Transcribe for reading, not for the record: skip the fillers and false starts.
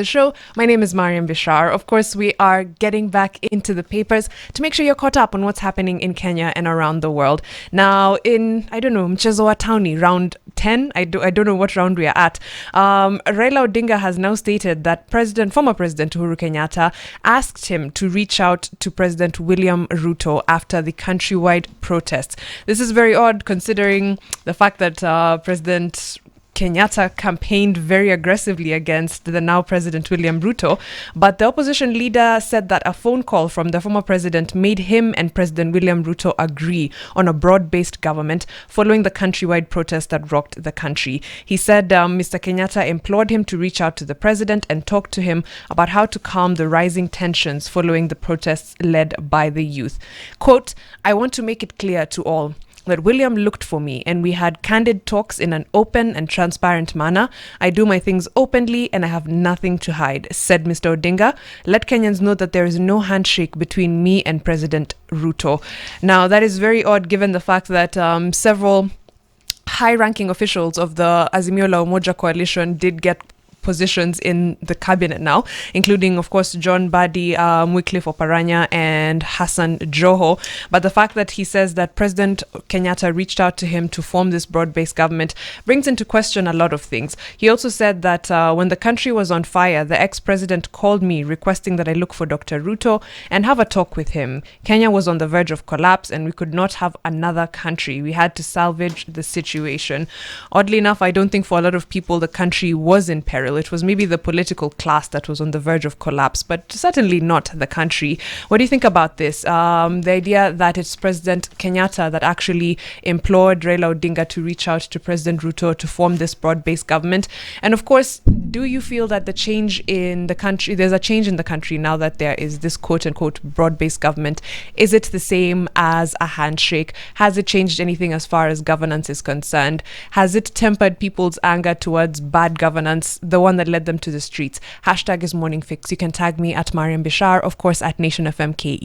The show. My name is Mariam Bishar. Of course, we are getting back into the papers to make sure you're caught up on what's happening in Kenya and around the world. Now, I don't know, mchezo wa tauni, round 10, I don't know what round we are at. Raila Odinga has now stated that former President Uhuru Kenyatta asked him to reach out to President William Ruto after the countrywide protests. This is very odd considering the fact that President Kenyatta campaigned very aggressively against the now President William Ruto, but the opposition leader said that a phone call from the former president made him and President William Ruto agree on a broad-based government following the countrywide protests that rocked the country. He said Mr. Kenyatta implored him to reach out to the president and talk to him about how to calm the rising tensions following the protests led by the youth. Quote, "I want to make it clear to all that William looked for me and we had candid talks in an open and transparent manner. I do my things openly and I have nothing to hide," said Mr. Odinga. "Let Kenyans know that there is no handshake between me and President Ruto." Now, that is very odd given the fact that several high-ranking officials of the Azimio la Umoja coalition did get positions in the cabinet now, including, of course, John Badi, Wycliffe Oparanya, and Hassan Joho. But the fact that he says that President Kenyatta reached out to him to form this broad-based government brings into question a lot of things. He also said that when the country was on fire, the ex-president called me requesting that I look for Dr. Ruto and have a talk with him. Kenya was on the verge of collapse and we could not have another country. We had to salvage the situation. Oddly enough, I don't think for a lot of people the country was in peril. It was maybe the political class that was on the verge of collapse, but certainly not the country. What do you think about this? The idea that it's President Kenyatta that actually implored Raila Odinga to reach out to President Ruto to form this broad-based government. And of course, do you feel that the change in the country, there's a change in the country now that there is this quote-unquote broad-based government? Is it the same as a handshake? Has it changed anything as far as governance is concerned? Has it tempered people's anger towards bad governance, the one that led them to the streets? Hashtag is Morning Fix. You can tag me at Mariam Bishar, of course, at Nation FM KE.